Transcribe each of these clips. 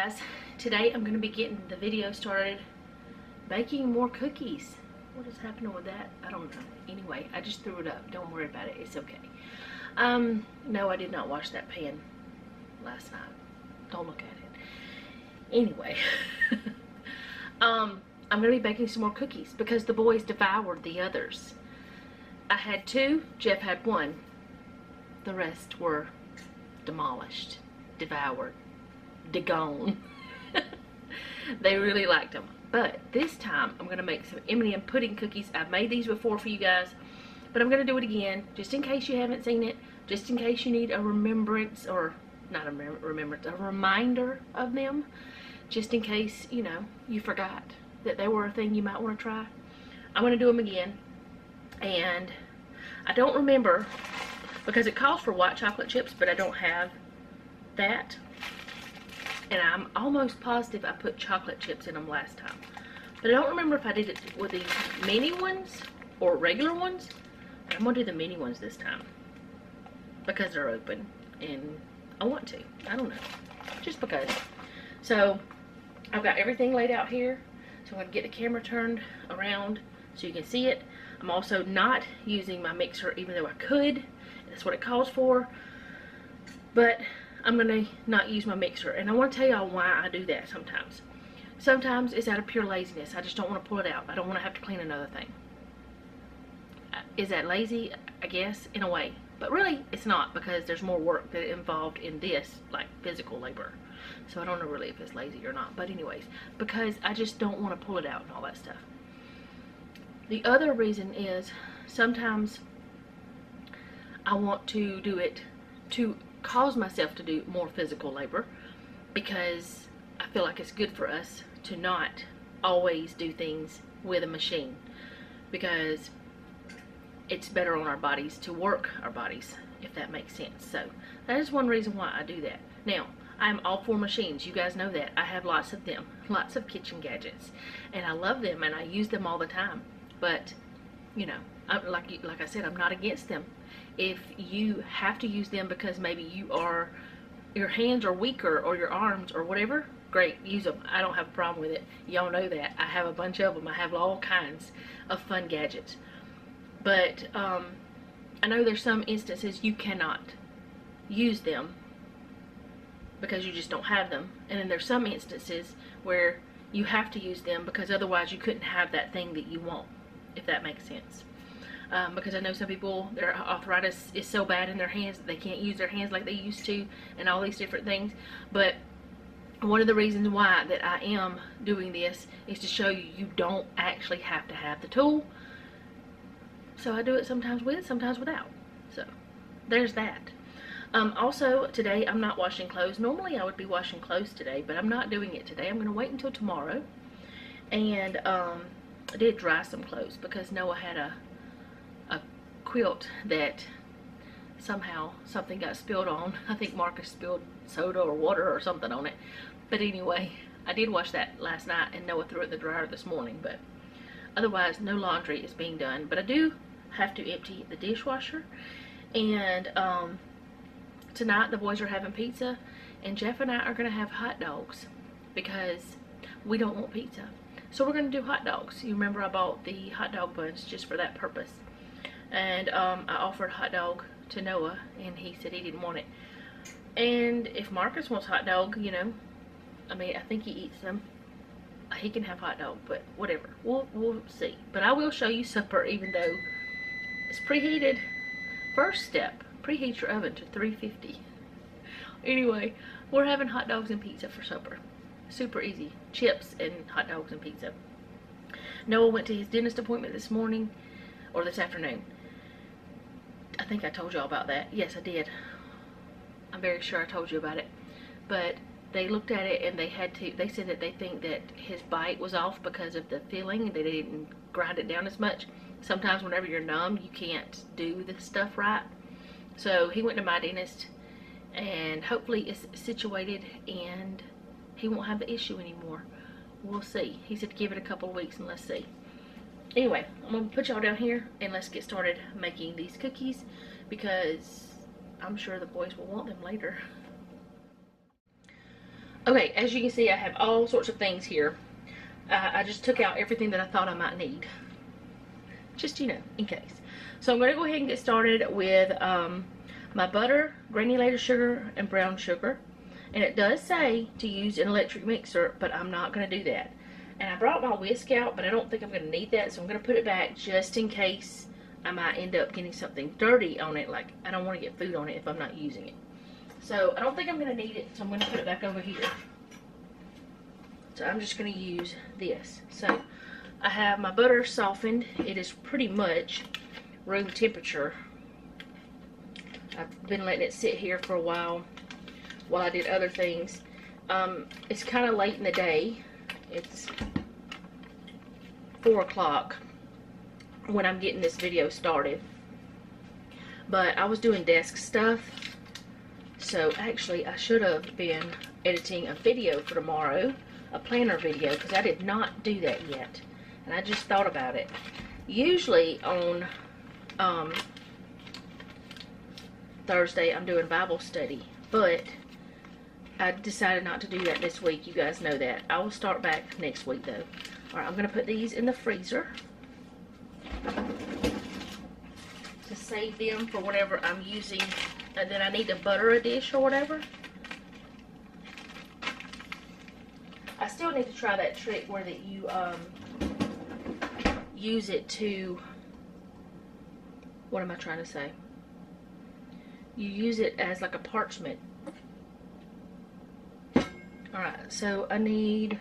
guys, today I'm going to be getting the video started baking more cookies. What is happening with that? I don't know. Anyway, I just threw it up. Don't worry about it. It's okay. No, I did not wash that pan last night. Don't look at it. Anyway, I'm going to be baking some more cookies because the boys devoured the others. I had 2, Jeff had 1. The rest were demolished, devoured, gone. They really liked them. But this time I'm going to make some M&M pudding cookies. I've made these before for you guys, but I'm going to do it again just in case you haven't seen it, just in case you need a remembrance, or not a remembrance, a reminder of them, just in case, you know, you forgot that they were a thing you might want to try. I'm going to do them again, and I don't remember because it calls for white chocolate chips, but I don't have that. And I'm almost positive I put chocolate chips in them last time. But I don't remember if I did it with these mini ones or regular ones. But I'm going to do the mini ones this time because they're open and I want to. I don't know. Just because. So I've got everything laid out here. So I'm going to get the camera turned around so you can see it. I'm also not using my mixer even though I could. That's what it calls for. But I'm going to not use my mixer. And I want to tell y'all why I do that sometimes. Sometimes it's out of pure laziness. I just don't want to pull it out. I don't want to have to clean another thing. Is that lazy? I guess, in a way. But really, it's not, because there's more work that involved in this, like physical labor. So I don't know really if it's lazy or not. But anyways, because I just don't want to pull it out and all that stuff. The other reason is sometimes I want to do it to cause myself to do more physical labor, because I feel like it's good for us to not always do things with a machine, because it's better on our bodies to work our bodies, if that makes sense. So that is one reason why I do that. Now, I'm all for machines. You guys know that. I have lots of them, lots of kitchen gadgets, and I love them and I use them all the time. But you know, like I said, I'm not against them. If you have to use them because maybe your hands are weaker or your arms or whatever, great, use them. I don't have a problem with it. Y'all know that. I have a bunch of them. I have all kinds of fun gadgets. But I know there's some instances you cannot use them because you just don't have them. And then there's some instances where you have to use them because otherwise you couldn't have that thing that you want, if that makes sense. Because I know some people, their arthritis is so bad in their hands that they can't use their hands like they used to, and all these different things. But one of the reasons why that I am doing this is to show you you don't actually have to have the tool. So I do it sometimes with, sometimes without. So there's that. Also today I'm not washing clothes. Normally I would be washing clothes today, but I'm not doing it today. I'm going to wait until tomorrow. And I did dry some clothes because Noah had a quilt that somehow something got spilled on. I think Marcus spilled soda or water or something on it. But anyway, I did wash that last night and Noah threw it in the dryer this morning. But otherwise, no laundry is being done. But I do have to empty the dishwasher. And tonight the boys are having pizza, and Jeff and I are going to have hot dogs because we don't want pizza. So we're going to do hot dogs. You remember I bought the hot dog buns just for that purpose. And I offered hot dog to Noah, and he said he didn't want it. And if Marcus wants hot dog, you know, I mean, I think he eats them. He can have hot dog, but whatever. We'll see. But I will show you supper, even though it's preheated. First step, preheat your oven to 350. Anyway, we're having hot dogs and pizza for supper. Super easy. Chips and hot dogs and pizza. Noah went to his dentist appointment this morning, or this afternoon. I think I told y'all about that. Yes, I did. I'm very sure I told you about it. But they looked at it and they said that they think that his bite was off because of the filling. They didn't grind it down as much. Sometimes whenever you're numb, you can't do this stuff right. So he went to my dentist, and hopefully it's situated and he won't have the issue anymore. We'll see. He said to give it a couple of weeks and let's see. Anyway, I'm going to put y'all down here and let's get started making these cookies because I'm sure the boys will want them later. Okay, as you can see, I have all sorts of things here. I just took out everything that I thought I might need. Just, you know, in case. So I'm going to go ahead and get started with my butter, granulated sugar, and brown sugar. And it does say to use an electric mixer, but I'm not going to do that. And I brought my whisk out, but I don't think I'm going to need that, so I'm going to put it back just in case I might end up getting something dirty on it. Like, I don't want to get food on it if I'm not using it. So I don't think I'm going to need it, so I'm going to put it back over here. So I'm just going to use this. So I have my butter softened. It is pretty much room temperature. I've been letting it sit here for a while I did other things. It's kind of late in the day. It's 4 o'clock when I'm getting this video started. But I was doing desk stuff. So actually I should have been editing a video for tomorrow. A planner video, because I did not do that yet. And I just thought about it. Usually on Thursday I'm doing Bible study. But I decided not to do that this week. You guys know that. I will start back next week though. Alright, I'm going to put these in the freezer to save them for whenever I'm using, and then I need to butter a dish or whatever. I still need to try that trick where that you use it to, what am I trying to say? You use it as like a parchment. Alright, so I need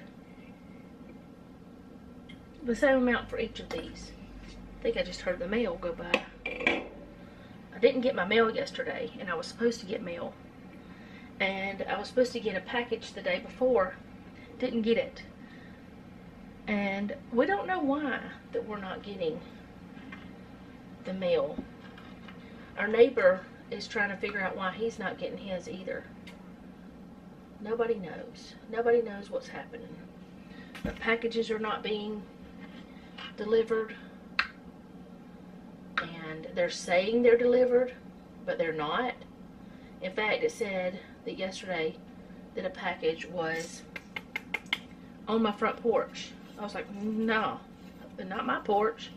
the same amount for each of these. I think I just heard the mail go by. I didn't get my mail yesterday, and I was supposed to get mail. And I was supposed to get a package the day before. Didn't get it. And we don't know why that we're not getting the mail. Our neighbor is trying to figure out why he's not getting his either. Nobody knows. Nobody knows what's happening. The packages are not being delivered. And they're saying they're delivered, but they're not. In fact, it said that yesterday that a package was on my front porch. I was like, no, not my porch.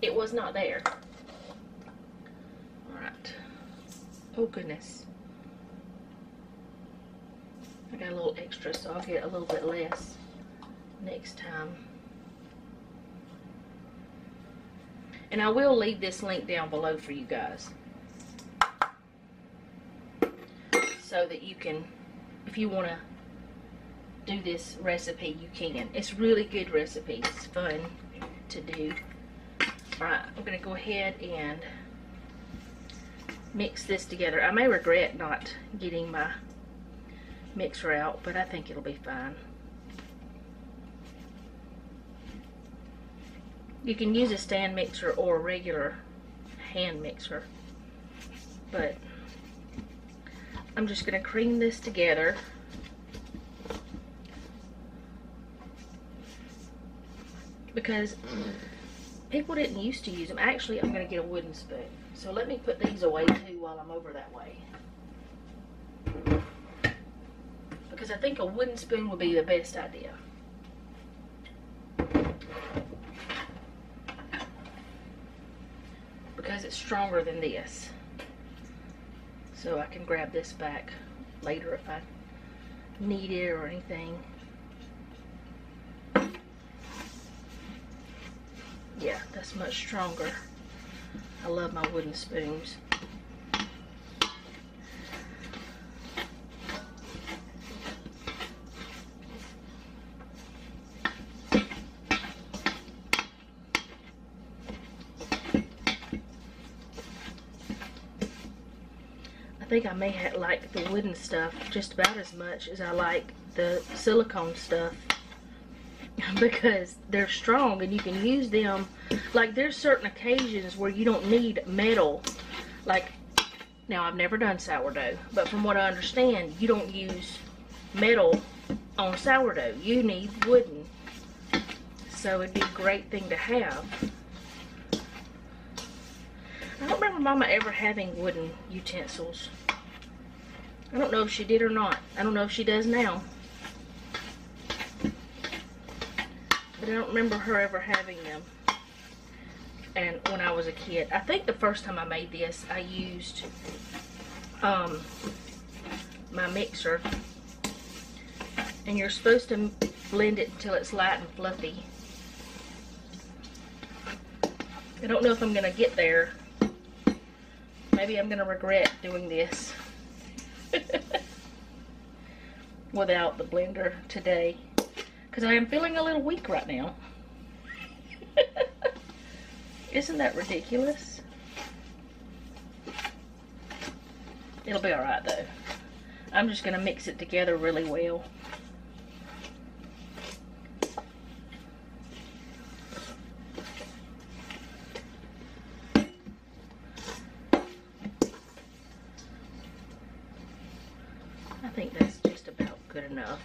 It was not there. Alright. Oh goodness. I got a little extra, so I'll get a little bit less next time. And I will leave this link down below for you guys, so that you can, if you want to do this recipe, you can. It's really good recipe. It's fun to do. Alright, I'm going to go ahead and mix this together. I may regret not getting my mixer out, but I think it'll be fine. You can use a stand mixer or a regular hand mixer, but I'm just going to cream this together. Because people didn't used to use them. Actually, I'm going to get a wooden spoon. So let me put these away too while I'm over that way. Because I think a wooden spoon would be the best idea. Because it's stronger than this. So I can grab this back later if I need it or anything. Yeah, that's much stronger. I love my wooden spoons. I think I may like the wooden stuff just about as much as I like the silicone stuff. Because they're strong and you can use them. Like, there's certain occasions where you don't need metal. Like, now I've never done sourdough, but from what I understand, you don't use metal on sourdough. You need wooden. So it'd be a great thing to have. I don't remember Mama ever having wooden utensils. I don't know if she did or not. I don't know if she does now. But I don't remember her ever having them. And when I was a kid, I think the first time I made this, I used my mixer. And you're supposed to blend it until it's light and fluffy. I don't know if I'm gonna get there. Maybe I'm gonna regret doing this without the blender today, because I am feeling a little weak right now. Isn't that ridiculous? It'll be alright though. I'm just gonna mix it together really well. I think that's just about good enough.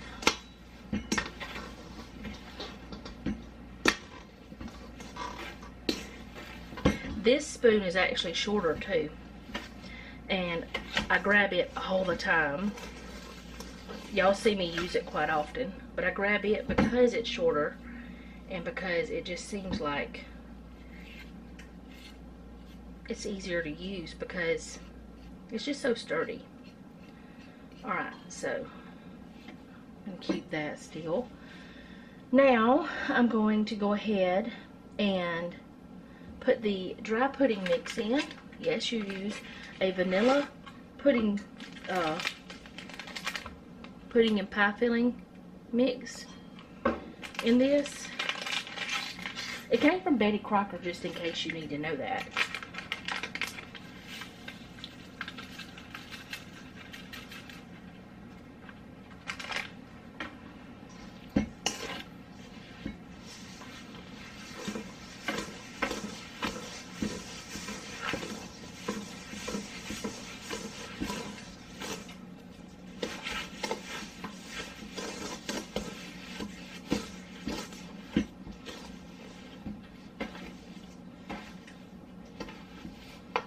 This spoon is actually shorter too, and I grab it all the time. Y'all see me use it quite often, but I grab it because it's shorter and because it just seems like it's easier to use because it's just so sturdy. Alright, so I'm going to keep that still. Now I'm going to go ahead and put the dry pudding mix in. Yes, you use a vanilla pudding and pie filling mix in this. It came from Betty Crocker, just in case you need to know that.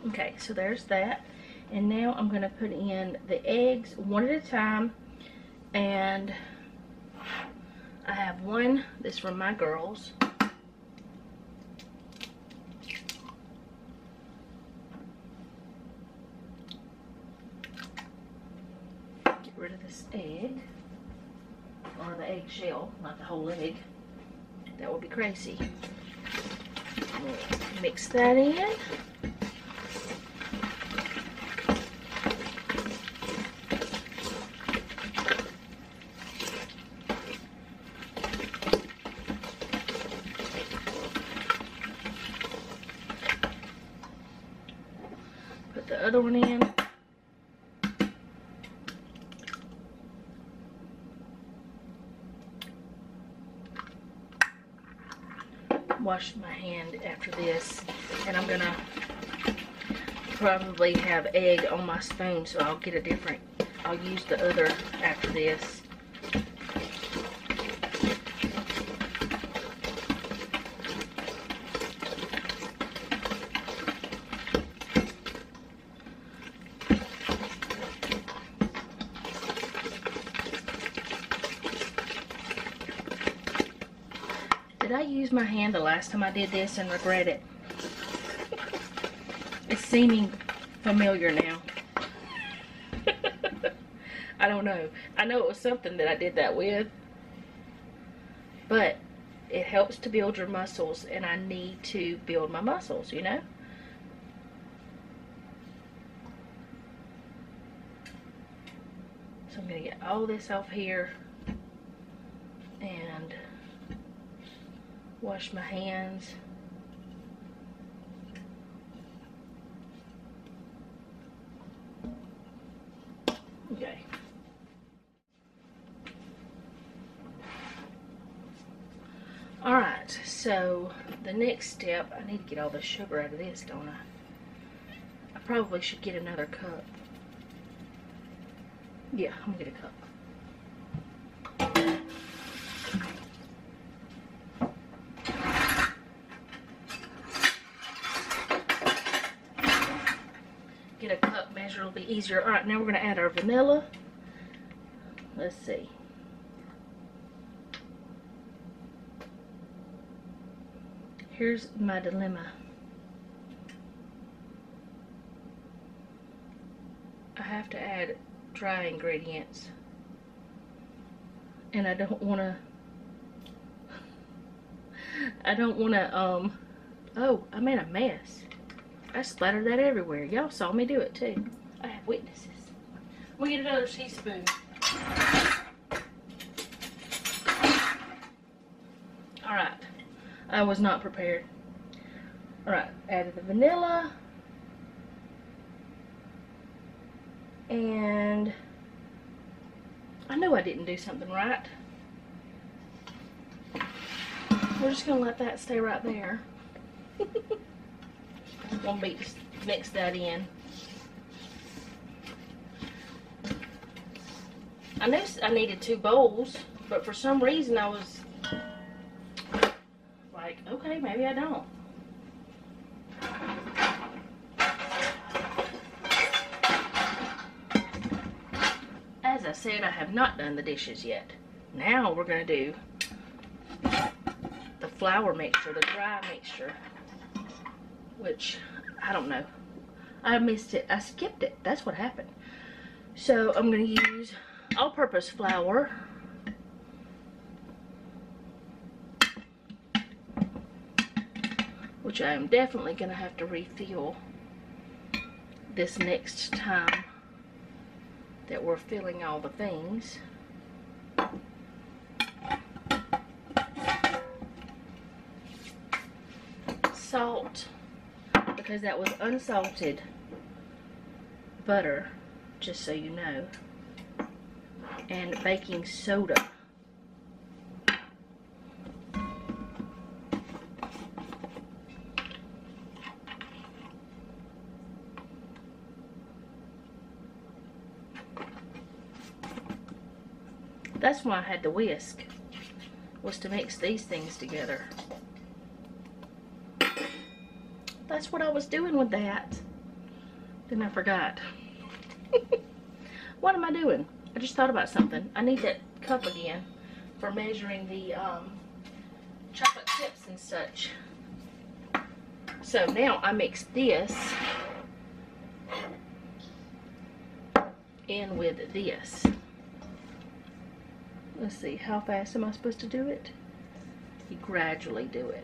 Okay, so there's that. And now I'm going to put in the eggs one at a time. And I have one that's from my girls. Get rid of this egg. Or the egg shell, not the whole egg. That would be crazy. We'll mix that in. Put the other one in. Wash my hand after this, and I'm gonna probably have egg on my spoon, so I'll get a different, I'll use the other after this. Did I use my hand the last time I did this and regret it? It's seeming familiar now. I don't know. I know it was something that I did that with, but it helps to build your muscles, and I need to build my muscles, you know? So I'm going to get all this off here and wash my hands. Okay. Alright, so the next step, I need to get all the sugar out of this, don't I? I probably should get another cup. Yeah, I'm gonna get a cup. get a cup measure, it'll be easier. Alright, now we're going to add our vanilla. Let's see. Here's my dilemma. I have to add dry ingredients. And I don't want to, oh, I made a mess. I splattered that everywhere. Y'all saw me do it too. I have witnesses. We'll get another teaspoon. Alright. I was not prepared. Alright, added the vanilla. And I knew I didn't do something right. We're just going to let that stay right there. Won't be just mix that in. I knew I needed 2 bowls, but for some reason I was like, okay, maybe I don't. As I said, I have not done the dishes yet. Now we're going to do the flour mixture, the dry mixture, which, I don't know. I missed it. I skipped it. That's what happened. So I'm going to use all-purpose flour. Which I am definitely going to have to refill this next time that we're filling all the things. Salt, because that was unsalted butter, just so you know, and baking soda. That's why I had the whisk, was to mix these things together. That's what I was doing with that. Then I forgot. What am I doing? I just thought about something. I need that cup again for measuring the chocolate chips and such. So now I mix this in with this. Let's see, how fast am I supposed to do it? You gradually do it.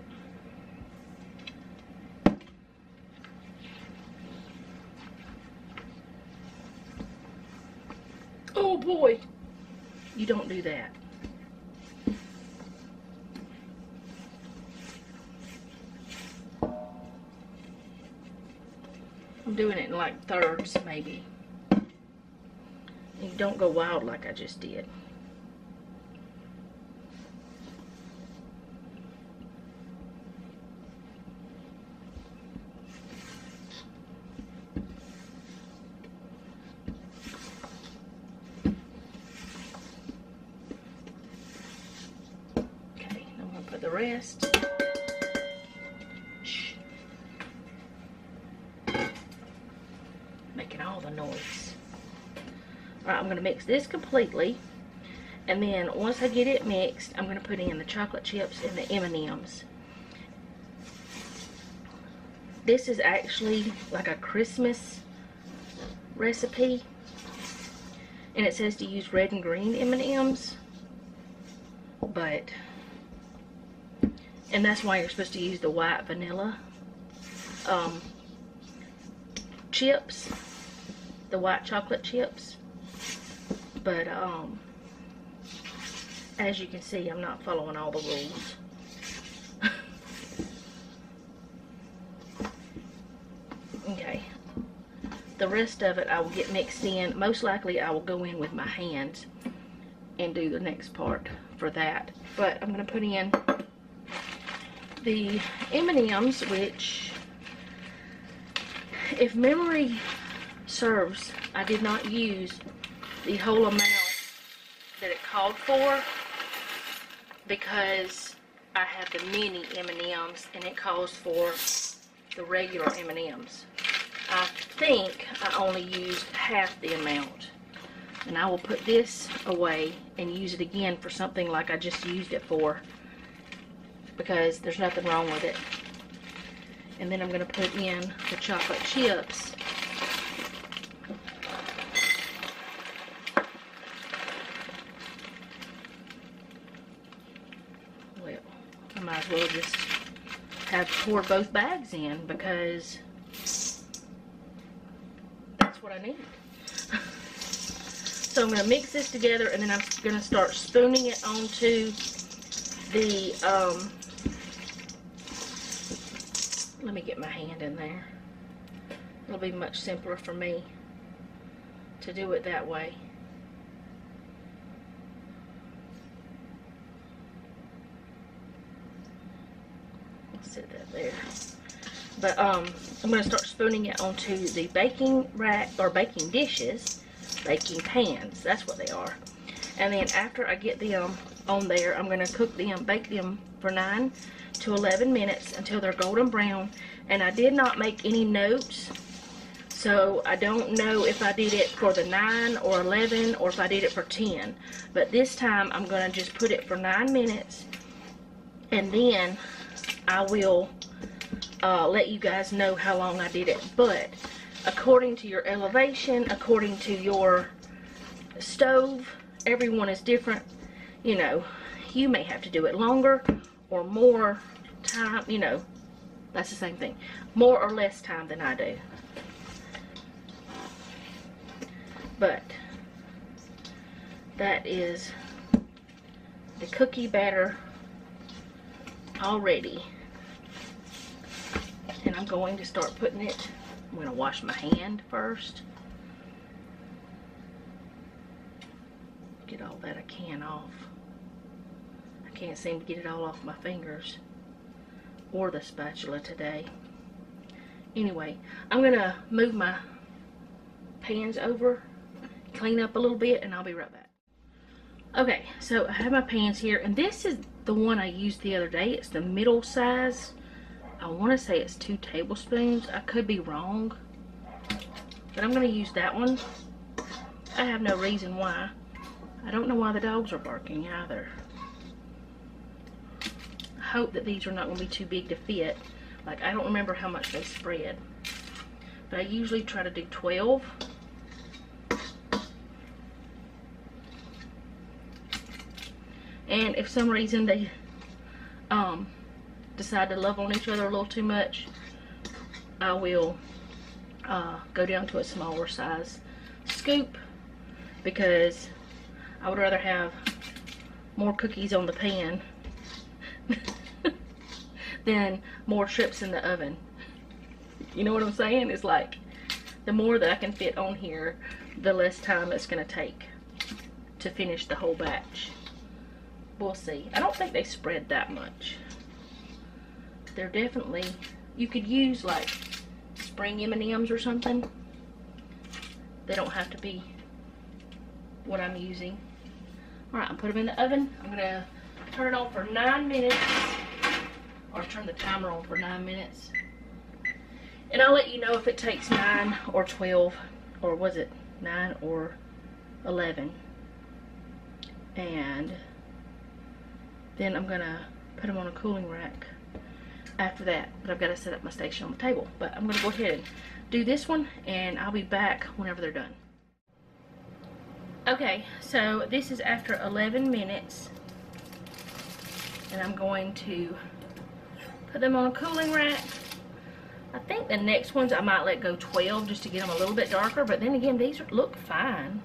Oh boy, you don't do that. I'm doing it in like thirds maybe. You don't go wild like I just did. The rest. Shh. Making all the noise. Alright, I'm going to mix this completely, and then once I get it mixed, I'm going to put in the chocolate chips and the M&Ms. This is actually like a Christmas recipe, and it says to use red and green M&Ms, but and that's why you're supposed to use the white vanilla chips, the white chocolate chips. But as you can see, I'm not following all the rules. Okay, the rest of it I will get mixed in. Most likely I will go in with my hands and do the next part for that. But I'm going to put in the M&Ms, which, if memory serves, I did not use the whole amount that it called for, because I have the mini M&Ms and it calls for the regular M&Ms. I think I only used half the amount. And I will put this away and use it again for something like I just used it for, because there's nothing wrong with it. And then I'm going to put in the chocolate chips. Well, I might as well just have poured both bags in, because that's what I need. So I'm going to mix this together, and then I'm going to start spooning it onto the, let me get my hand in there. It'll be much simpler for me to do it that way. I'll sit that there. But I'm going to start spooning it onto the baking rack, or baking dishes. Baking pans, that's what they are. And then after I get them on there, I'm going to cook them, bake them for 9 to 11 minutes until they're golden brown. And I did not make any notes, so I don't know if I did it for the 9 or 11 or if I did it for 10. But this time I'm going to just put it for 9 minutes, and then I will let you guys know how long I did it. But according to your elevation, according to your stove, everyone is different. You know, you may have to do it longer or more time, you know, that's the same thing. More or less time than I do. But that is the cookie batter already. And I'm going to start putting it, I'm going to wash my hand first. Get all that I can off. I can't seem to get it all off my fingers or the spatula today. Anyway, I'm going to move my pans over, clean up a little bit, and I'll be right back. Okay, so I have my pans here, and this is the one I used the other day. It's the middle size. I want to say it's 2 tablespoons. I could be wrong, but I'm going to use that one. I have no reason why. I don't know why the dogs are barking either. I hope that these are not going to be too big to fit. Like, I don't remember how much they spread, but I usually try to do 12. And if some reason they decide to love on each other a little too much, I will go down to a smaller size scoop, because I would rather have more cookies on the pan than more trips in the oven. You know what I'm saying? It's like, the more that I can fit on here, the less time it's going to take to finish the whole batch. We'll see. I don't think they spread that much. They're definitely, you could use like spring M&Ms or something. They don't have to be what I'm using. Alright, I'll put them in the oven. I'm going to turn it on for 9 minutes. Or turn the timer on for 9 minutes. And I'll let you know if it takes 9 or 12. Or was it 9 or 11. And then I'm going to put them on a cooling rack after that. But I've got to set up my station on the table. But I'm going to go ahead and do this one, and I'll be back whenever they're done. Okay, so this is after 11 minutes. And I'm going to put them on a cooling rack. I think the next ones I might let go 12 just to get them a little bit darker. But then again, these look fine.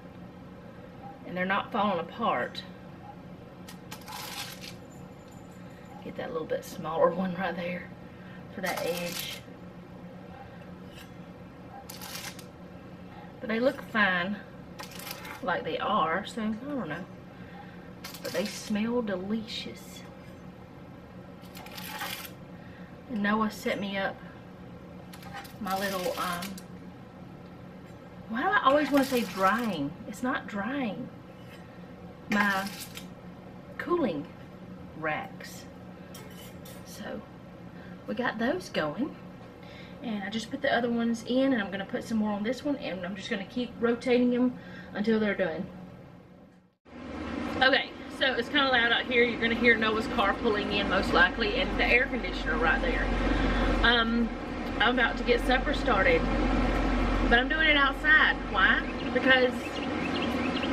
And they're not falling apart. Get that little bit smaller one right there for that edge. But they look fine like they are, so I don't know. But they smell delicious. And Noah set me up my little, why do I always want to say drying? It's not drying. My cooling racks. So we got those going, And I just put the other ones in, and I'm gonna put some more on this one, and I'm just gonna keep rotating them until they're done. Okay, so it's kind of loud out here. You're gonna hear Noah's car pulling in most likely, and the air conditioner right there. I'm about to get supper started, but I'm doing it outside. Why? Because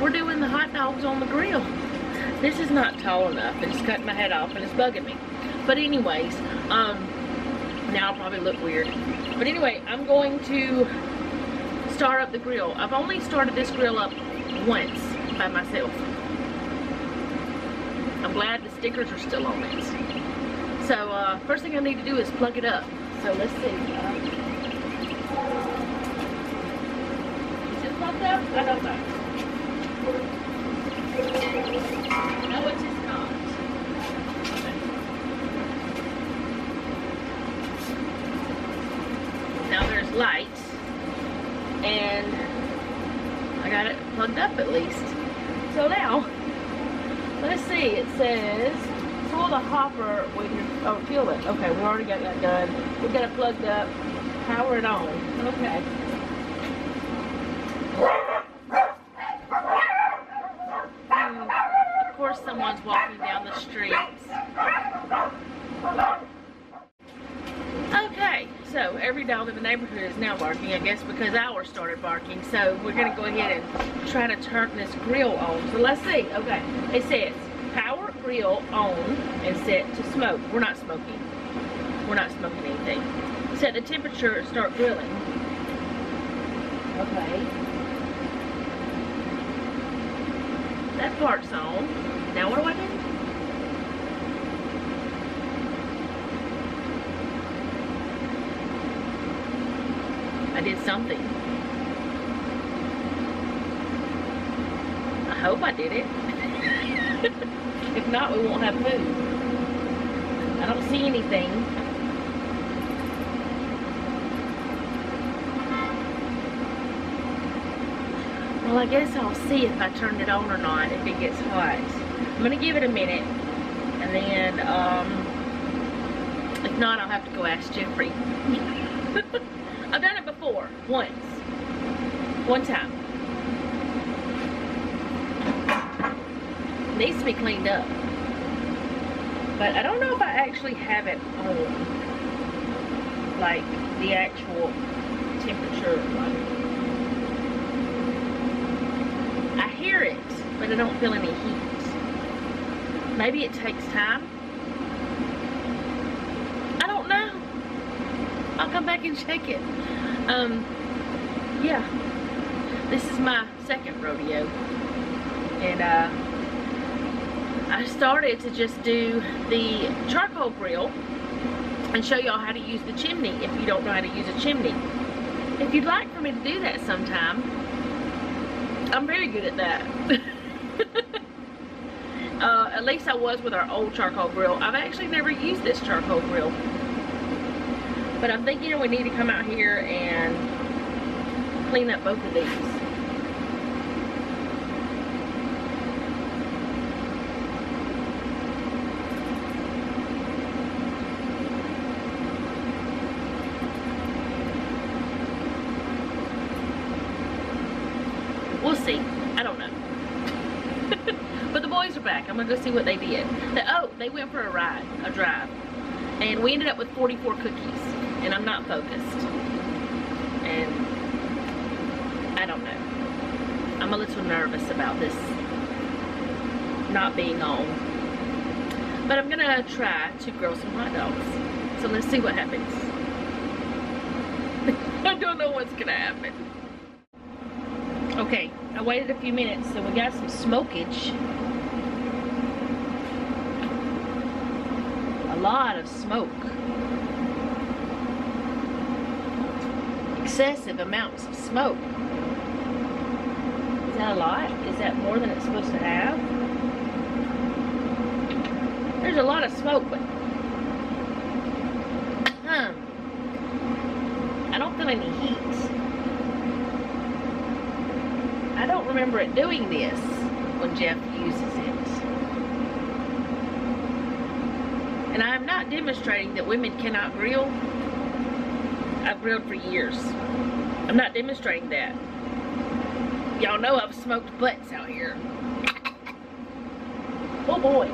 we're doing the hot dogs on the grill. This is not tall enough, and it's cutting my head off, and it's bugging me. But anyways, now I'll probably look weird. But anyway, I'm going to start up the grill. I've only started this grill up once by myself. I'm glad the stickers are still on it. So first thing I need to do is plug it up. So let's see. Is it plugged up? I don't know. No, it is not. Now there's lights, and I got it plugged up at least. So now, let's see, it says, pull the hopper with your, oh, fuel it. Okay, we already got that done. We got it plugged up, power it on. Okay. Of course someone's walking down the streets. Okay, so every dog in the neighborhood is now barking, I guess because ours started barking. So we're gonna go ahead and try to turn this grill on. So let's see. Okay, it says power grill on and set to smoke. We're not smoking. We're not smoking anything. Set the temperature and start grilling. Okay. That part's on. Now what do I do? I did something. I hope I did it. If not, we won't have food. I don't see anything. Well, I guess I'll see if I turn it on or not, if it gets hot. I'm gonna give it a minute, and then, if not, I'll have to go ask Jeffrey. I've done it before, once. One time. It needs to be cleaned up. But I don't know if I actually have it on, like, the actual temperature. I hear it, but I don't feel any heat. Maybe it takes time. I don't know. I'll come back and check it. Yeah. This is my second rodeo. And I started to just do the charcoal grill and show y'all how to use the chimney if you don't know how to use a chimney. If you'd like for me to do that sometime, I'm very good at that. At least I was with our old charcoal grill. I've actually never used this charcoal grill. But I'm thinking we need to come out here and clean up both of these. We'll see. I don't know. But the boys are back. I'm gonna go see what they did. They went for a drive. And we ended up with 44 cookies. And I'm not focused. And I don't know. I'm a little nervous about this not being on. But I'm gonna try to grill some hot dogs. So let's see what happens. I don't know what's gonna happen. Okay, I waited a few minutes, so we got some smokage. A lot of smoke. Excessive amounts of smoke. Is that a lot? Is that more than it's supposed to have? There's a lot of smoke, but I don't feel any heat. I don't remember it doing this when Jeff uses it. And I'm not demonstrating that women cannot grill. I've grilled for years. I'm not demonstrating that. Y'all know I've smoked butts out here. Oh boy.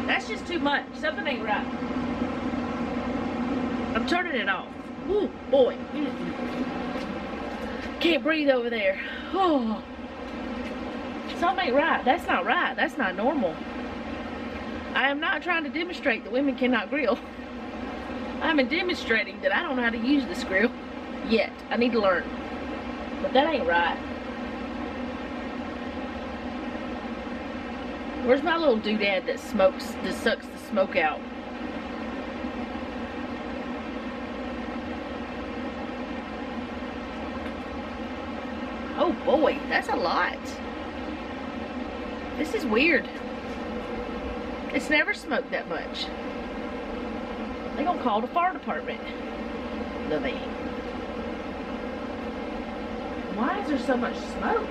That's just too much. Something ain't right. I'm turning it off. Ooh, boy. Can't breathe over there. Oh. Something ain't right. That's not right. That's not normal. I am not trying to demonstrate that women cannot grill. I'm demonstrating that I don't know how to use this grill yet. I need to learn. But that ain't right. Where's my little doodad that smokes, that sucks the smoke out? Oh boy, that's a lot. This is weird. It's never smoked that much. They're gonna call the fire department. The van. Why is there so much smoke?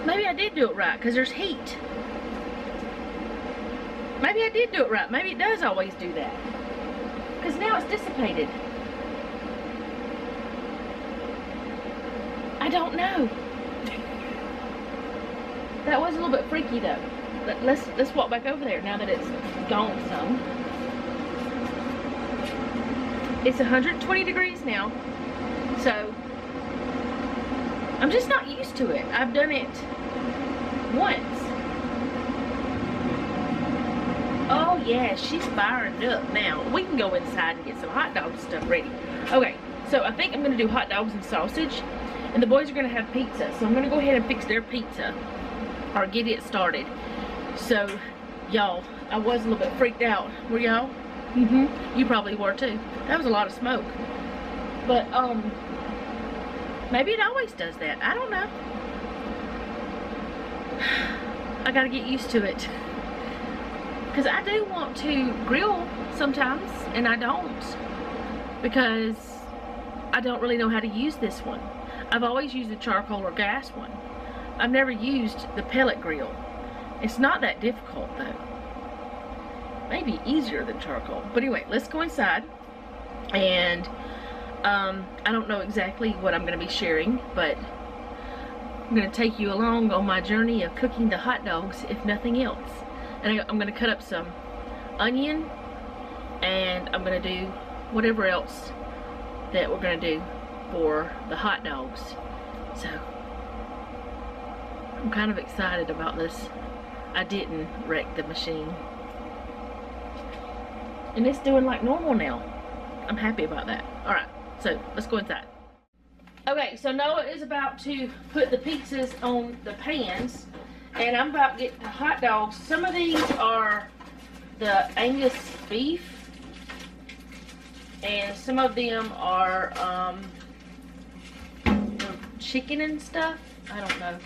Maybe I did do it right, because there's heat. Maybe I did do it right. Maybe it does always do that. Because now it's dissipated. I don't know. That was a little bit freaky though. Let's walk back over there now that it's gone some. It's 120 degrees now. So I'm just not used to it. I've done it once. Oh yeah, she's firing up now. We can go inside and get some hot dog stuff ready. Okay, so I think I'm gonna do hot dogs and sausage, and the boys are gonna have pizza. So I'm gonna go ahead and fix their pizza, or get it started. So, y'all, I was a little bit freaked out. Were y'all? Mm-hmm. You probably were too. That was a lot of smoke. But maybe it always does that. I don't know. I gotta get used to it. Because I do want to grill sometimes, and I don't. Because I don't really know how to use this one. I've always used the charcoal or gas one. I've never used the pellet grill. It's not that difficult though. Maybe easier than charcoal. But anyway, let's go inside. And I don't know exactly what I'm going to be sharing, but I'm going to take you along on my journey of cooking the hot dogs, if nothing else. And I'm going to cut up some onion, and I'm going to do whatever else that we're going to do for the hot dogs. So I'm kind of excited about this. I didn't wreck the machine. And it's doing like normal now. I'm happy about that. Alright, so let's go inside. Okay, so Noah is about to put the pizzas on the pans, and I'm about to get the hot dogs. Some of these are the Angus beef, and some of them are chicken and stuff. I don't know,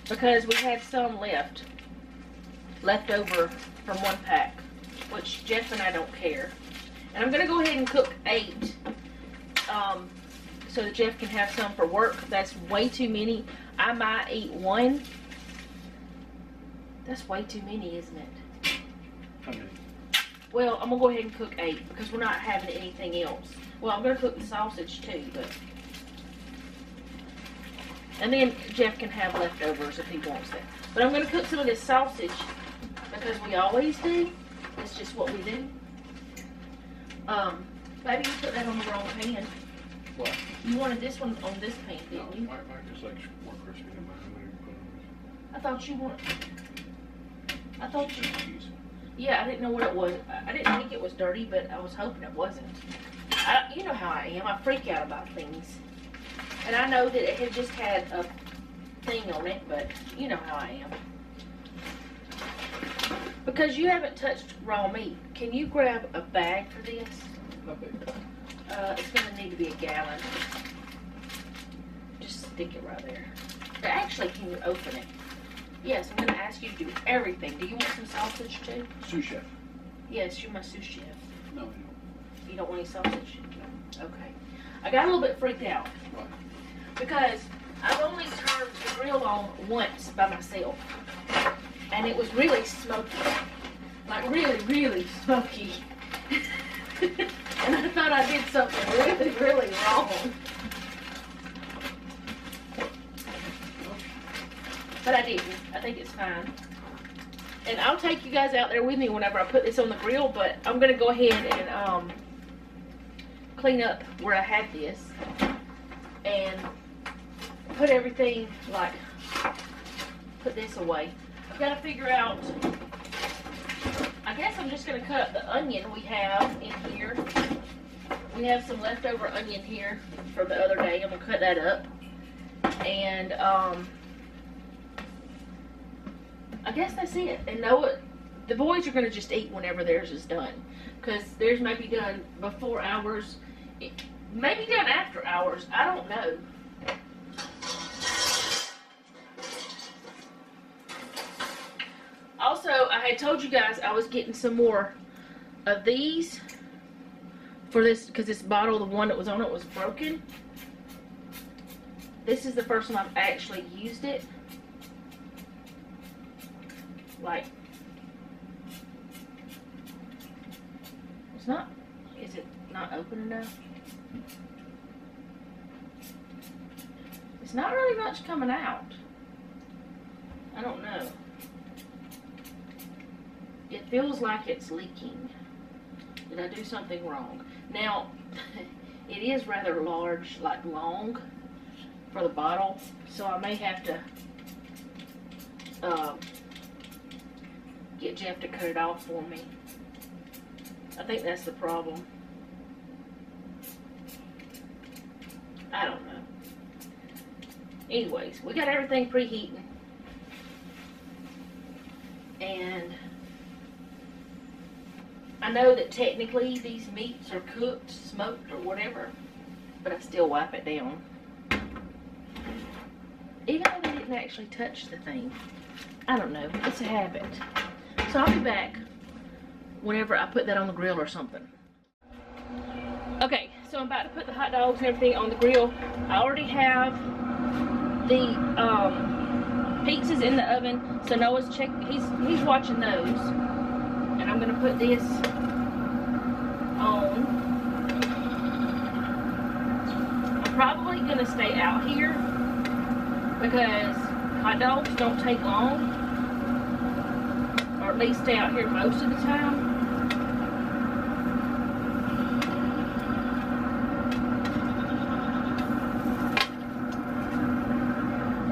because we had some left over from one pack, which Jeff and I don't care. And I'm gonna go ahead and cook 8 so that Jeff can have some for work. That's way too many. I might eat 1. That's way too many, isn't it? How many? Well, I'm gonna go ahead and cook 8 because we're not having anything else. Well, I'm gonna cook the sausage too, but. And then Jeff can have leftovers if he wants that. But I'm gonna cook some of this sausage because we always do. It's just what we do. Maybe you put that on the wrong pan. What? You wanted this one on this pan, didn't you? Mine is like more crispy than mine. I'm gonna put on this. I thought you wanted. I thought you. Cheese. Yeah, I didn't know what it was. I didn't think it was dirty, but I was hoping it wasn't. You know how I am. I freak out about things. And I know that it had just had a thing on it, but you know how I am. Because you haven't touched raw meat, can you grab a bag for this? How big? It's going to need to be a gallon. Just stick it right there. Actually, can you open it? Yes, I'm going to ask you to do everything. Do you want some sausage too? Sous chef. Yes, you're my sous chef. No, you You don't want any sausage? don't. Okay. I got a little bit freaked out Right. because I've only turned the grill on once by myself. And it was really smoky. Like really, really smoky. And I thought I did something really, really wrong. But I didn't. I think it's fine. And I'll take you guys out there with me whenever I put this on the grill, but I'm going to go ahead and clean up where I had this and put everything, like, put this away. I've got to figure out, I guess I'm just going to cut up the onion we have in here. We have some leftover onion here from the other day. I'm going to cut that up. And, I guess that's it. And know what? The boys are going to just eat whenever theirs is done. Because theirs may be done before ours. It may be done after hours. I don't know. Also, I had told you guys I was getting some more of these for this, because this bottle, the one that was on it, was broken. This is the first time I've actually used it. Like, it's not, is it not open enough? It's not really much coming out. I don't know. It feels like it's leaking. Did I do something wrong? Now, it is rather large, like long, for the bottle, so I may have to get Jeff to cut it off for me. I think that's the problem. I don't know. Anyways, we got everything preheating. And I know that technically these meats are cooked, smoked, or whatever, but I still wipe it down. Even though they didn't actually touch the thing. I don't know. It's a habit. So I'll be back whenever I put that on the grill or something. Okay, so I'm about to put the hot dogs and everything on the grill. I already have the pizzas in the oven, so Noah's he's watching those. And I'm gonna put this on. I'm probably gonna stay out here because hot dogs don't take long, or at least stay out here most of the time.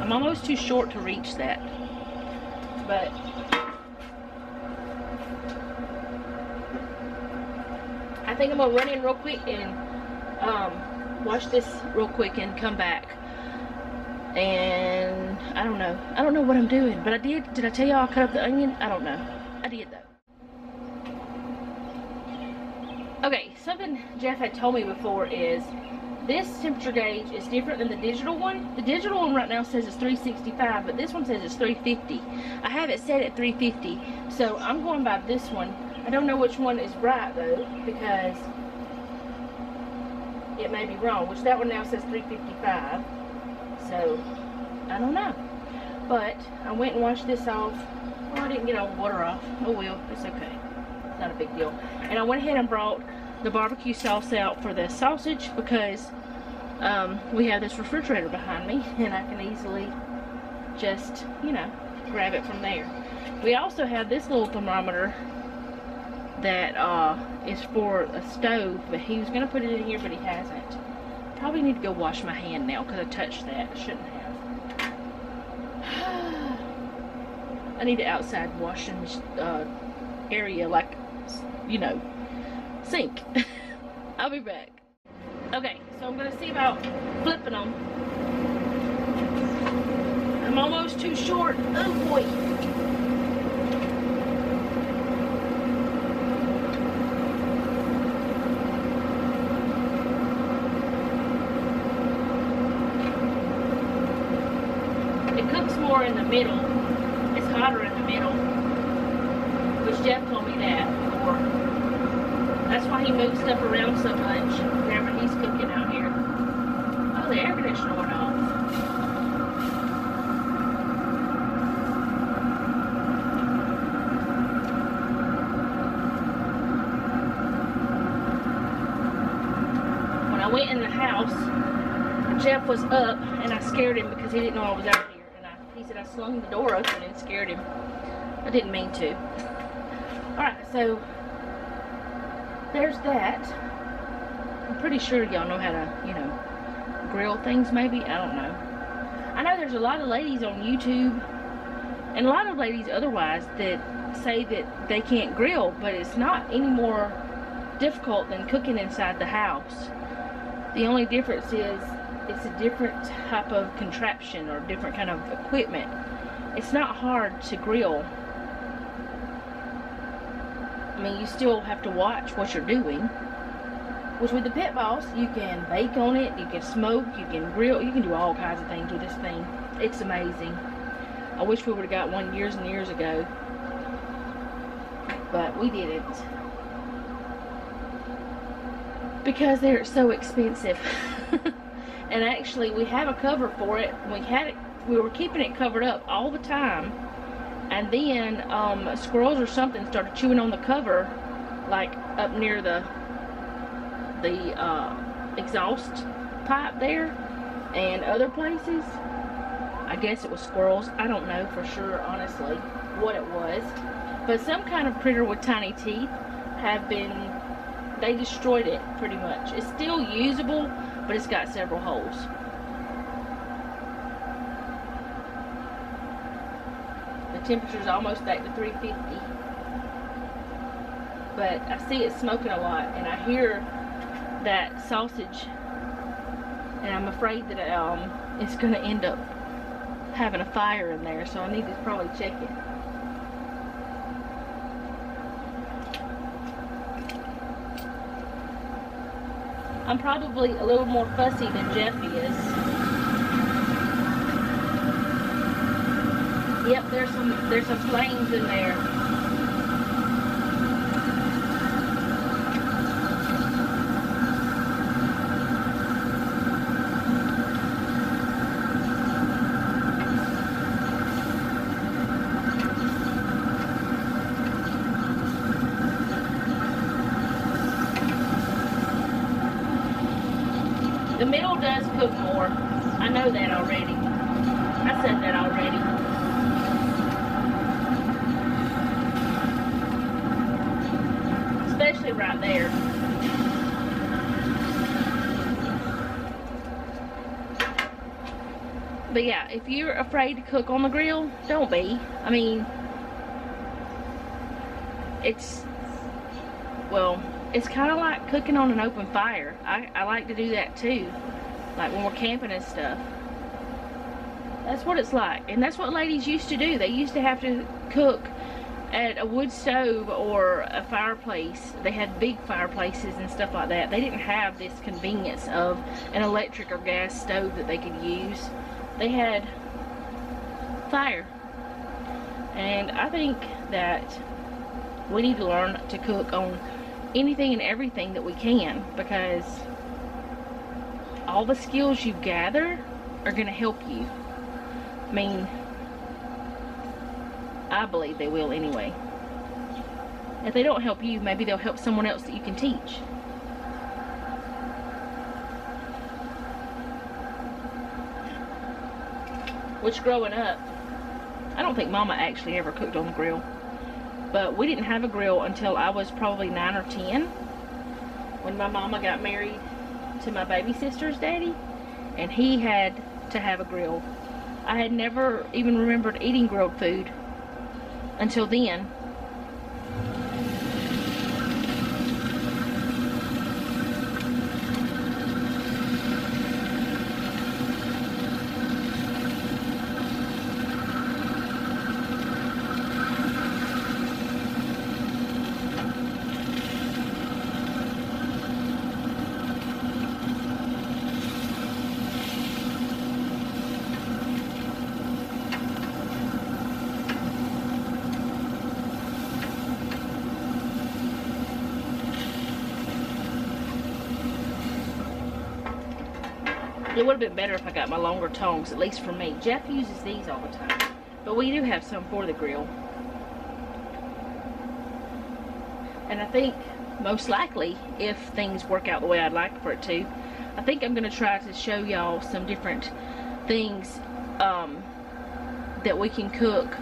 I'm almost too short to reach that, but I think I'm gonna run in real quick and wash this real quick and come back. And I don't know what I'm doing, but I did I tell y'all I cut up the onion? I don't know. I did though. Okay, something Jeff had told me before is this temperature gauge is different than the digital one. The digital one right now says it's 365, but this one says it's 350. I have it set at 350, so I'm going by this one. I don't know which one is right though, because it may be wrong, which that one now says 355. So, I don't know. But I went and washed this off. Well, I didn't get all the water off. Oh well, it's okay. It's not a big deal. And I went ahead and brought the barbecue sauce out for the sausage because we have this refrigerator behind me and I can easily just, you know, grab it from there. We also have this little thermometer that is for a stove, but he was going to put it in here, but he hasn't. Probably need to go wash my hand now because I touched that. I shouldn't have. I need an outside washing area, like, you know, sink. I'll be back. Okay, so I'm going to see about flipping them. I'm almost too short. Oh boy. More in the middle. It's hotter in the middle, which Jeff told me that. anymore. That's why he moves stuff around so much whenever he's cooking out here. Oh, the air conditioner went off. When I went in the house, Jeff was up and I scared him because he didn't know I was out here. And he said I slung the door open and scared him. I didn't mean to. Alright, so there's that. I'm pretty sure y'all know how to, you know, grill things maybe. I don't know. I know there's a lot of ladies on YouTube and a lot of ladies otherwise that say that they can't grill, but it's not any more difficult than cooking inside the house. The only difference is it's a different type of contraption or different kind of equipment. It's not hard to grill. I mean, you still have to watch what you're doing. Which with the Pit Boss, you can bake on it, you can smoke, you can grill, you can do all kinds of things with this thing. It's amazing. I wish we would have got one years and years ago. But we didn't. Because they're so expensive. And actually, we have a cover for it. We were keeping it covered up all the time. And then squirrels or something started chewing on the cover, like up near the exhaust pipe there and other places. I guess it was squirrels. I don't know for sure, honestly, what it was. But some kind of critter with tiny teeth they destroyed it pretty much. It's still usable, but it's got several holes. The temperature's almost back to 350. But I see it smoking a lot, and I hear that sausage, and I'm afraid that it's going to end up having a fire in there, so I need to probably check it. I'm probably a little more fussy than Jeff is. Yep, there's some flames in there. The middle does cook more. I know that already. I said that already. Especially right there. But yeah, if you're afraid to cook on the grill, don't be. I mean, it's kind of like cooking on an open fire. I like to do that too, like when we're camping and stuff. That's what it's like, and that's what ladies used to do. They used to have to cook at a wood stove or a fireplace. They had big fireplaces and stuff like that. They didn't have this convenience of an electric or gas stove that they could use. They had fire. And I think that we need to learn to cook on anything and everything that we can, because all the skills you gather are going to help you. I mean, I believe they will anyway. If they don't help you, maybe they'll help someone else that you can teach. Which, growing up, I don't think Mama actually ever cooked on the grill. But we didn't have a grill until I was probably 9 or 10, when my mama got married to my baby sister's daddy, and he had to have a grill. I had never even remembered eating grilled food until then. It would have been better if I got my longer tongs, at least for me. Jeff uses these all the time, but we do have some for the grill. And I think most likely, if things work out the way I'd like for it to, I think I'm going to try to show y'all some different things that we can cook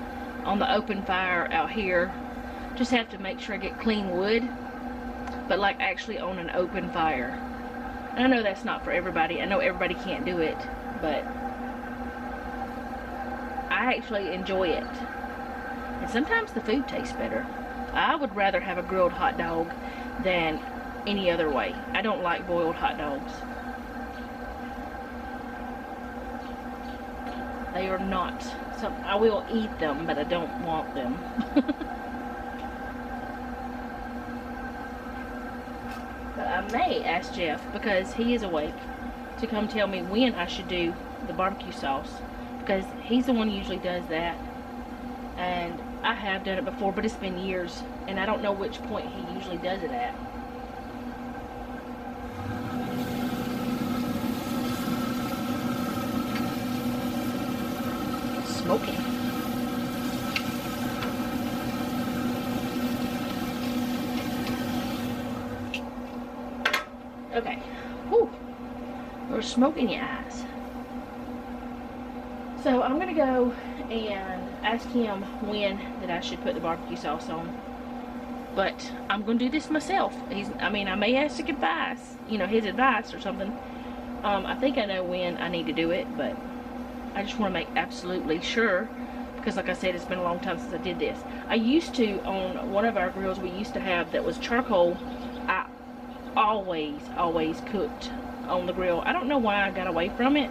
on the open fire out here. Just have to make sure I get clean wood, but like actually on an open fire. And I know that's not for everybody. I know everybody can't do it, but I actually enjoy it. And sometimes the food tastes better. I would rather have a grilled hot dog than any other way. I don't like boiled hot dogs. They are not some, I will eat them, but I don't want them. But I may ask Jeff, because he is awake, to come tell me when I should do the barbecue sauce, because he's the one who usually does that. And I have done it before, but it's been years, and I don't know which point he usually does it at. Smoking. Okay. Whew. We're smoking your eyes. So I'm gonna go and ask him when that I should put the barbecue sauce on. But I'm gonna do this myself. I mean, I may ask advice, you know, his advice or something. I think I know when I need to do it, but I just want to make absolutely sure, because like I said, it's been a long time since I did this. I used to, on one of our grills we used to have that was charcoal, I always cooked on the grill. I don't know why I got away from it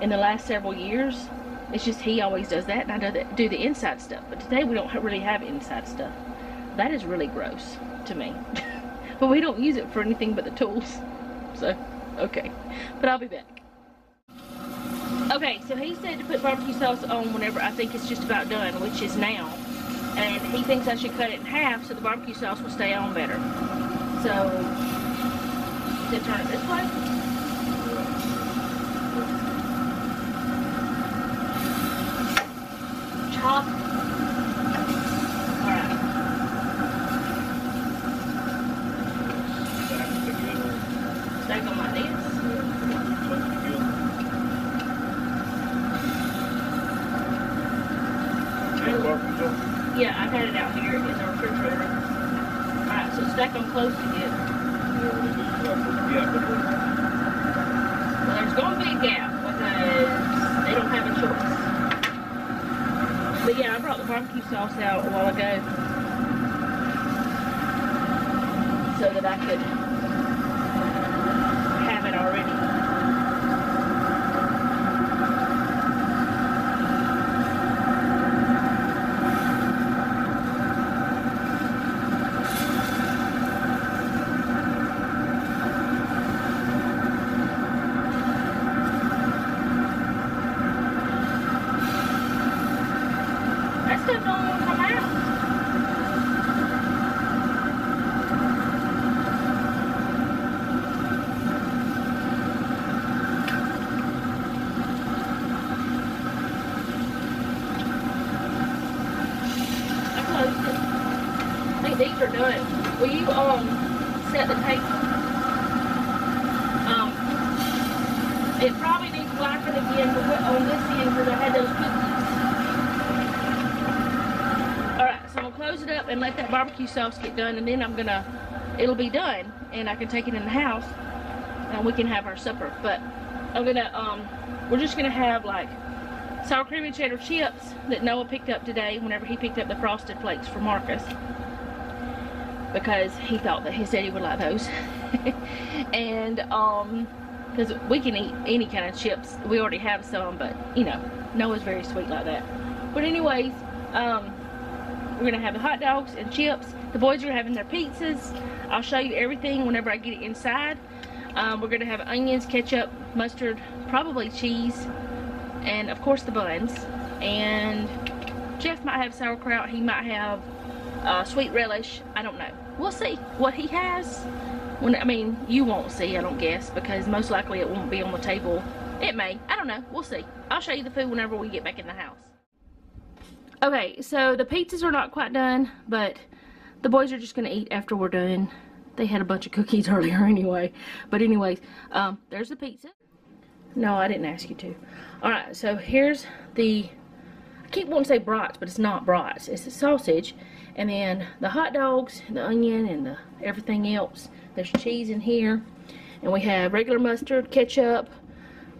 in the last several years. It's just he always does that, and I do the inside stuff. But today we don't really have inside stuff. That is really gross to me. But we don't use it for anything but the tools. So, okay. But I'll be back. Okay, so he said to put barbecue sauce on whenever I think it's just about done, which is now. And he thinks I should cut it in half so the barbecue sauce will stay on better. So, to turn it this way. Chop. Alright. Stack them like this. Yeah, I got it out here in the refrigerator. Alright, so stack them close together. Well, there's going to be a gap because they don't have a choice. But yeah, I brought the barbecue sauce out a while ago so that I could have it already. These are done. Will you set the table? It probably needs blackened again on this end because I had those cookies. Alright, so I'm gonna close it up and let that barbecue sauce get done, and then it'll be done and I can take it in the house and we can have our supper. But I'm gonna we're just gonna have like sour cream and cheddar chips that Noah picked up today whenever he picked up the Frosted Flakes for Marcus, because he thought that his daddy would like those. And because we can eat any kind of chips, we already have some, but you know, Noah's very sweet like that. But anyways, we're gonna have the hot dogs and chips. The boys are having their pizzas. I'll show you everything whenever I get it inside. We're gonna have onions, ketchup, mustard, probably cheese, and of course the buns. And Jeff might have sauerkraut, he might have sweet relish, I don't know. We'll see what he has I mean, you won't see, I don't guess, because most likely it won't be on the table. It may. I don't know. We'll see. I'll show you the food whenever we get back in the house. Okay, so the pizzas are not quite done, but the boys are just going to eat after we're done. They had a bunch of cookies earlier anyway. But anyways, there's the pizza. No, I didn't ask you to. Alright, so here's the... I keep wanting to say brats, but it's not brats. It's the sausage. And then the hot dogs, the onion, and the everything else. There's cheese in here. And we have regular mustard, ketchup,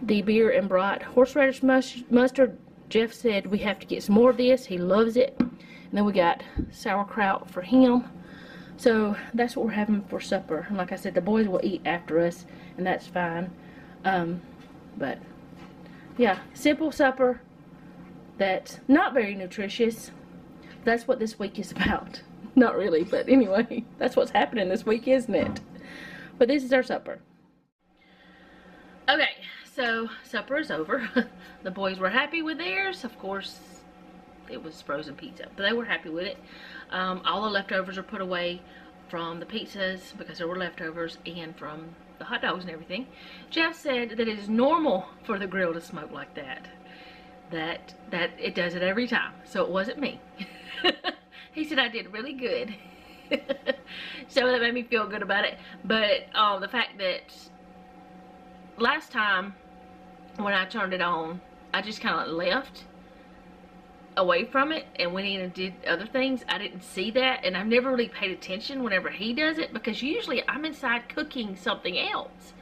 the beer and brat horseradish mustard. Jeff said we have to get some more of this. He loves it. And then we got sauerkraut for him. So that's what we're having for supper. And like I said, the boys will eat after us, and that's fine. But yeah, simple supper that's not very nutritious. That's what this week is about. Not really, but anyway, that's what's happening this week, isn't it? But this is our supper. Okay, so supper is over. The boys were happy with theirs. Of course, it was frozen pizza, but they were happy with it. All the leftovers are put away from the pizzas because there were leftovers, and from the hot dogs and everything. Jeff said that it is normal for the grill to smoke like that. That it does it every time, so it wasn't me. He said I did really good. So that made me feel good about it. But the fact that last time when I turned it on, I just kind of left away from it and went in and did other things. I didn't see that, and I've never really paid attention whenever he does it, because usually I'm inside cooking something else.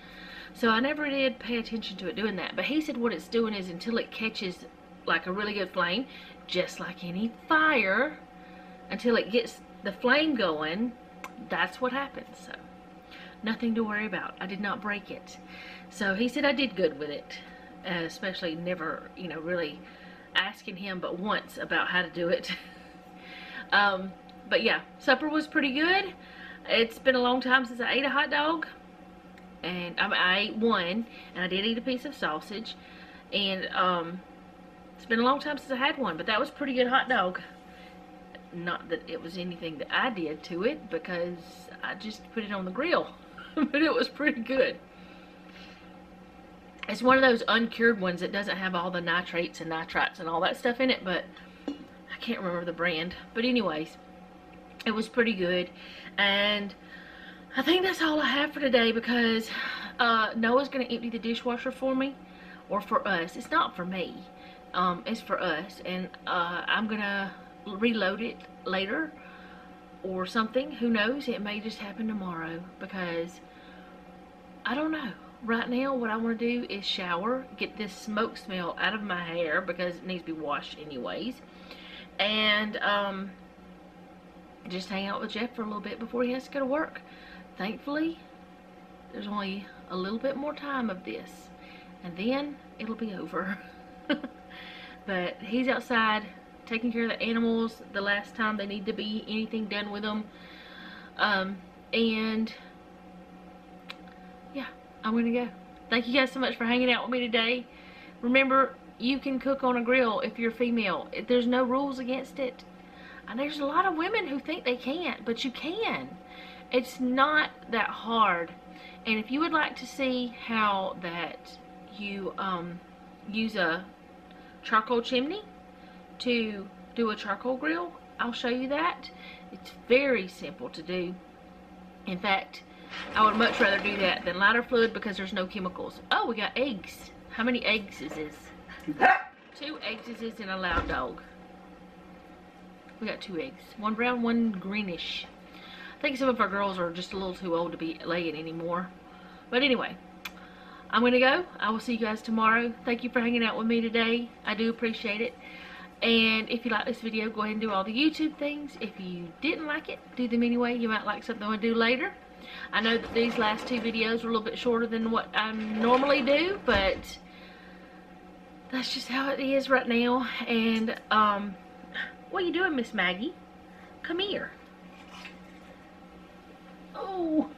So I never did pay attention to it doing that. But he said what it's doing is until it catches like a really good flame, just like any fire, until it gets the flame going, that's what happens. So nothing to worry about. I did not break it. So he said I did good with it, especially never, you know, really asking him but once about how to do it. But yeah, supper was pretty good. It's been a long time since I ate a hot dog, and I ate one, and I did eat a piece of sausage, and it's been a long time since I had one, but that was a pretty good hot dog. Not that it was anything that I did to it, because I just put it on the grill. But it was pretty good. It's one of those uncured ones that doesn't have all the nitrates and nitrites and all that stuff in it, but I can't remember the brand. But anyways, it was pretty good. And I think that's all I have for today, because Noah's going to empty the dishwasher for me, or for us. It's not for me. It's for us. And I'm going to reload it later or something. Who knows? It may just happen tomorrow, because I don't know. Right now, what I want to do is shower, get this smoke smell out of my hair, because it needs to be washed anyways, and just hang out with Jeff for a little bit before he has to go to work. Thankfully, there's only a little bit more time of this, and then it'll be over. But he's outside taking care of the animals the last time they need to be anything done with them, and yeah, I'm gonna go. Thank you guys so much for hanging out with me today. Remember, you can cook on a grill if you're female. There's no rules against it. And there's a lot of women who think they can't, but you can. It's not that hard. And if you would like to see how that you use a charcoal chimney to do a charcoal grill, I'll show you that. It's very simple to do. In fact, I would much rather do that than lighter fluid, because there's no chemicals. Oh, we got eggs. How many eggs is this? 2 eggs is this in a loud dog. We got 2 eggs. One brown, one greenish. I think some of our girls are just a little too old to be laying anymore. But anyway, I'm going to go. I will see you guys tomorrow. Thank you for hanging out with me today. I do appreciate it. And if you like this video, go ahead and do all the YouTube things. If you didn't like it, do them anyway. You might like something I do later. I know that these last 2 videos were a little bit shorter than what I normally do, but that's just how it is right now. And what are you doing, Miss Maggie? Come here. Oh,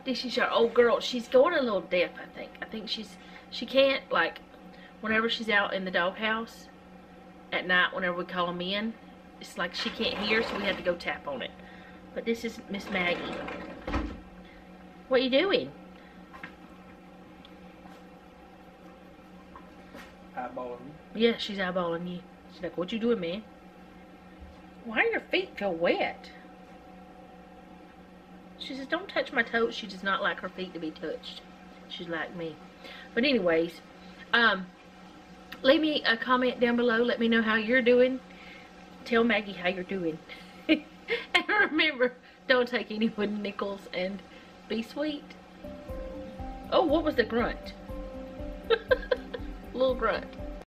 this is our old girl. She's going a little deaf, I think. I think she can't, like, whenever she's out in the doghouse at night, whenever we call them in, it's like she can't hear, so we have to go tap on it. But this is Miss Maggie. What you doing? Eyeballing me. Yeah, she's eyeballing you. She's like, what you doing, man? Why do your feet feel wet? She says, don't touch my toes. She does not like her feet to be touched. She's like me. But anyways, leave me a comment down below. Let me know how you're doing. Tell Maggie how you're doing. And remember, don't take any wooden nickels and be sweet. Oh, what was the grunt? Little grunt.